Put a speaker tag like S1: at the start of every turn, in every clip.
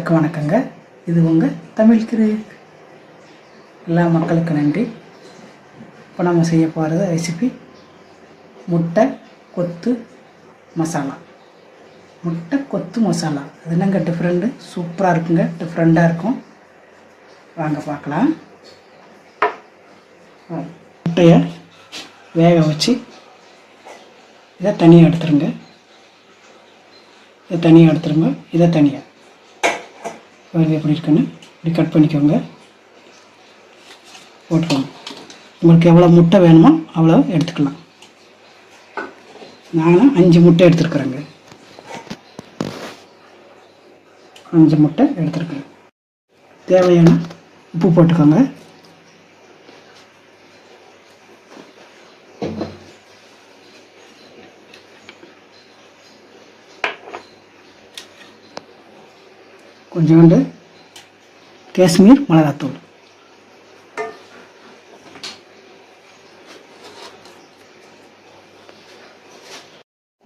S1: எல்லாருக்கும் வணக்கங்க. இது உங்கள் தமிழ் கிரேக். எல்லா மக்களுக்கு நன்றி. இப்போ நம்ம செய்ய போகிறது ரெசிபி முட்டை கொத்து மசாலா. முட்டை கொத்து மசாலா அது என்னங்க டிஃப்ரெண்ட்டு, சூப்பராக இருக்குங்க, டிஃப்ரெண்ட்டாக இருக்கும். வாங்க பார்க்கலாம். முட்டையை வேக வச்சு இதை தனியாக எடுத்துருங்க. இதை தனியாக எடுத்துருங்க. இதை தனியாக எப்படி இருக்குன்னு இப்படி கட் பண்ணிக்கோங்க, போட்டுக்கோங்க. உங்களுக்கு எவ்வளோ முட்டை வேணுமோ அவ்வளோ எடுத்துக்கலாம். நான் 5 முட்டை எடுத்துருக்குறேங்க. 5 முட்டை எடுத்துருக்குறேன். தேவையான உப்பு போட்டுக்கோங்க. கொஞ்சோண்டு காஷ்மீர் மிளகாத்தூள்,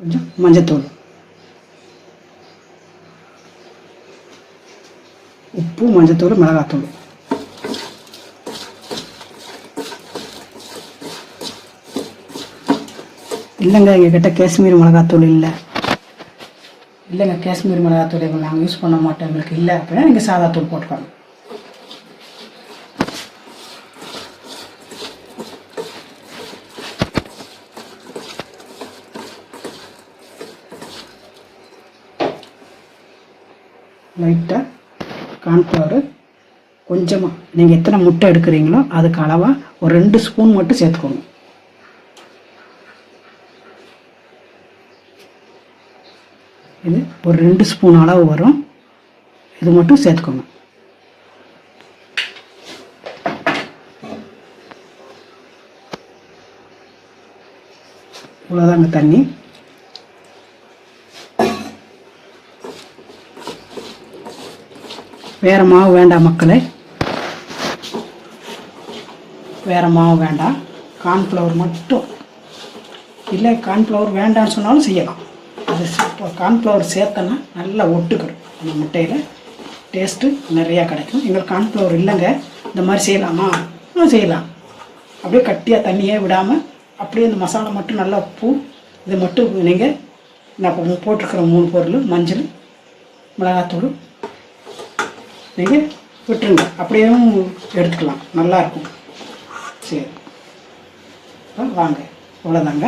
S1: கொஞ்சம் மஞ்சத்தூள், உப்பு, மஞ்சத்தூள், மிளகாத்தூள். இல்லைங்க, எங்ககிட்ட காஷ்மீர் மிளகாத்தூள் இல்லைங்க, காஷ்மீர் மிளகாத்தூள் நாங்கள் யூஸ் பண்ண மாட்டோம், எங்களுக்கு இல்லை அப்படின்னா நீங்கள் சாதாத்தூள் போட்டுக்கோங்க. லைட்டாக கார்ன்ஃப்ளவரு கொஞ்சமாக, நீங்கள் எத்தனை முட்டை எடுக்கிறீங்களோ அதுக்கு அளவாக ஒரு 2 ஸ்பூன் மட்டும் சேர்த்துக்கோங்க. இது ஒரு 2 ஸ்பூன் அளவு வரும், இது மட்டும் சேர்த்துக்கோங்க. இவ்வளோதாங்க தண்ணி. வேறு மாவு வேண்டாம் மக்களே, வேறு மாவு வேண்டாம், கார்ன்ஃப்ளவர் மட்டும். இல்லை கார்ன்ஃப்ளவர் வேண்டான்னு சொன்னாலும் செய்யலாம். அது கார்ன்ஃப்ளவர் சேர்த்தோன்னா நல்லா ஒட்டுக்கிடும், அந்த முட்டையில் டேஸ்ட்டு நிறையா கிடைக்கும். எங்களுக்கு கார்ன்ஃப்ளவர் இல்லைங்க, இந்த மாதிரி செய்யலாமா? செய்யலாம். அப்படியே கட்டியாக தண்ணியே விடாமல் அப்படியே இந்த மசாலா மட்டும் நல்லா உப்பு இது மட்டும் நீங்கள் நான் போட்டிருக்கிற 3 பொருள் மஞ்சள் மிளகாத்தூள் நீங்கள் விட்டுருங்க, அப்படியேவும் எடுத்துக்கலாம், நல்லாயிருக்கும். சரி வாங்க, இவ்வளோதாங்க.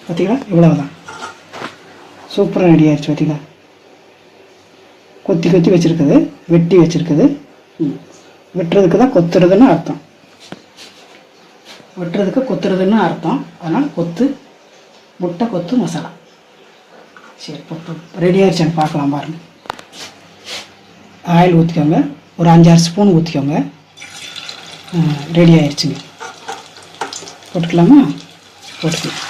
S1: பார்த்தீங்களா, இவ்வளோதான், சூப்பராக ரெடி ஆகிடுச்சு. பார்த்தீங்களா, கொத்தி கொத்தி வச்சுருக்குது, வெட்டி வச்சுருக்குது. வெட்டுறதுக்கு தான் கொத்துறதுன்னு அர்த்தம், வெட்டுறதுக்கு கொத்துறதுன்னு அர்த்தம். அதனால் முட்டை கொத்து மசாலா. சரி, இப்போ ரெடி ஆகிடுச்சான்னு பார்க்கலாம் பாருங்கள். ஆயில் ஊற்றிக்கோங்க, ஒரு 5-6 ஸ்பூன் ஊற்றிக்கோங்க. ரெடி ஆயிடுச்சுங்க. போட்டுக்கலாமா? போட்டுக்கலாம்.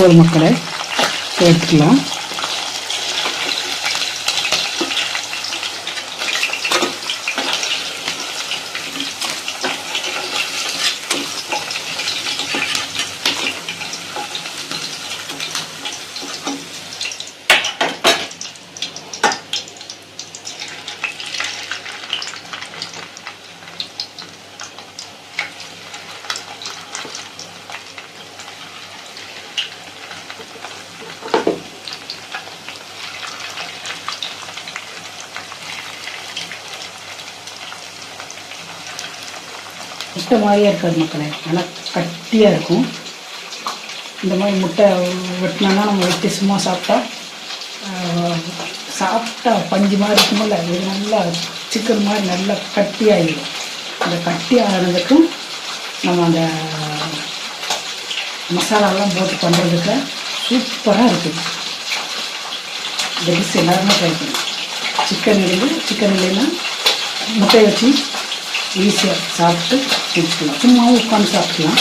S1: ஒரு மக்களை எடுத்துக்கலாம். முட்டை மாதிரியே இருக்காது மக்களே, நல்லா கட்டியாக இருக்கும். இந்த மாதிரி முட்டை வெட்டினோன்னா நம்ம வெட்டி சும்மா சாப்பிட்டா பஞ்சு மாதிரி இருக்குமில்ல, இது நல்லா சிக்கன் மாதிரி நல்லா கட்டியாகிடும். அந்த கட்டி ஆகிறதுக்கும் நம்ம அந்த மசாலாலாம் போட்டு பண்ணுறதுக்கு சூப்பராக இருக்குது. இந்த டிஷ் எல்லாருமே ட்ரை பண்ணும். சிக்கன் இல்லைன்னா முட்டை வச்சு ஈஸியாக சாப்பிட்டு முடிச்சுக்கலாம். சும்மாவும் உட்காந்து சாப்பிட்லாம்.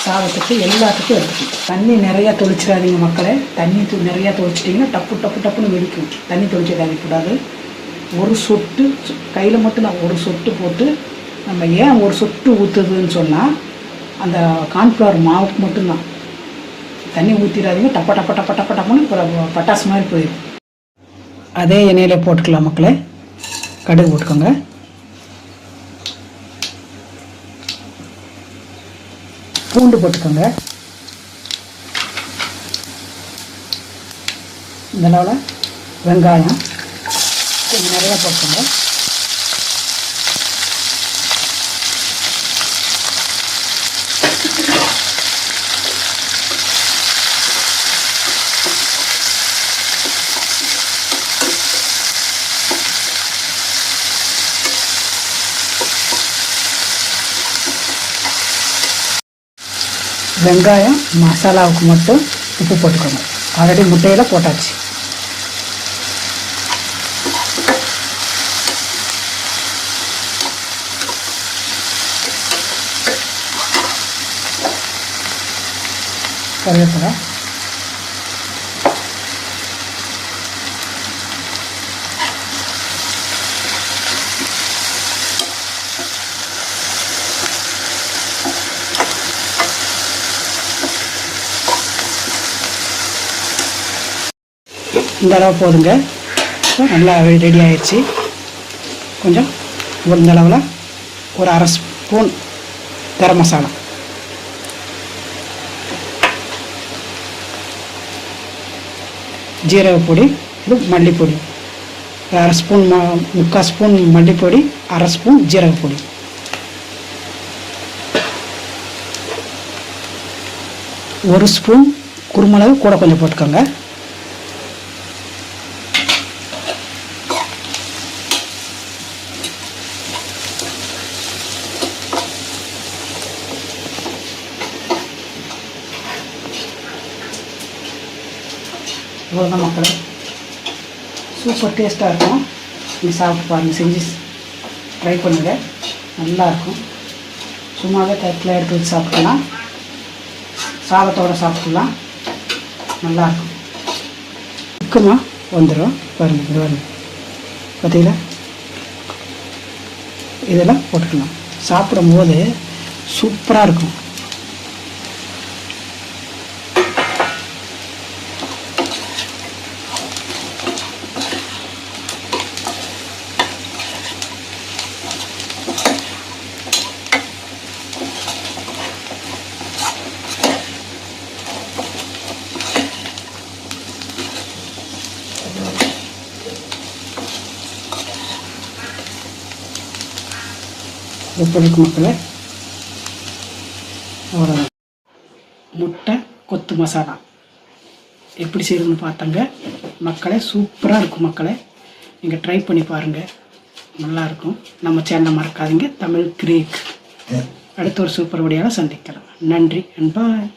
S1: சாதத்துக்கு எல்லாத்துக்கும் எடுத்துக்கலாம். தண்ணி நிறையா தொளிச்சிடாதீங்க மக்களே. தண்ணி நிறையா தொளிச்சிட்டிங்கன்னா டப்புன்னு வெடிக்கும். தண்ணி தொளிச்சிடாதீங்கக்கூடாது. ஒரு சொட்டு கையில் மட்டும் நான் ஒரு சொட்டு போட்டு, நம்ம ஏன் ஒரு சொட்டு ஊற்றுதுன்னு சொன்னால் அந்த கார்ன்ஃப்ளவர் மாவுக்கு மட்டும்தான். தண்ணி ஊற்றிடாதீங்க. டப்புன்னு பட்டாசு மாதிரி போயிடும். அதே எண்ணெயில் போட்டுக்கலாம் மக்களே. கடுகு போட்டுக்கோங்க. பூண்டு போட்டுக்கோங்க. இந்த அளவில் வெங்காயம் கொஞ்சம் நிறையா போட்டுக்கோங்க. வெங்காயம் மசாலாவுக்கு மட்டும் உப்பு போட்டுக்கோங்க. ஆல்ரெடி முட்டையில் போட்டாச்சு. கருவேப்பிலை, இந்த அளவு போதுங்க. நல்லா ரெடி ஆயிடுச்சு. கொஞ்சம் இந்த அளவில் ஒரு அரை ஸ்பூன் கரம் மசாலா, ஜீரகப்பொடி, இது மல்லிப்பொடி, அரை ஸ்பூன், முக்கால் ஸ்பூன் மல்லிப்பொடி, அரை ஸ்பூன் ஜீரகப்பொடி, ஒரு ஸ்பூன் குருமிளகு கூட கொஞ்சம் போட்டுக்கோங்க. இவ்வளோதான் மக்களே. சூப்பர் டேஸ்ட்டாக இருக்கும். நீங்கள் சாப்பிட்டு பாருங்கள். செஞ்சு ட்ரை பண்ணுங்கள். நல்லாயிருக்கும். சும்மாவே தட்டில் எடுத்து வச்சு சாப்பிட்லாம். சாதத்தோடு சாப்பிட்லாம். நல்லாயிருக்கும். சுக்கமாக வந்துடும். பாருங்கள், இது பாருங்கள், பார்த்தீங்களா? இதெல்லாம் போட்டுக்கலாம். சாப்பிடும்போது சூப்பராக இருக்கும். எப்படி இருக்கு மக்களே? அவ்வளோதான். முட்டை கொத்து மசாலா எப்படி செய்யணும்னு பார்த்தாங்க மக்களே. சூப்பராக இருக்கும் மக்களே. நீங்கள் ட்ரை பண்ணி பாருங்கள். நல்லாயிருக்கும். நம்ம சேனலை மறக்காதீங்க. தமிழ் கிரீக். அடுத்த ஒரு சூப்பர் வீடியோவில் சந்திக்கலாம். நன்றி அண்ட் பாய்.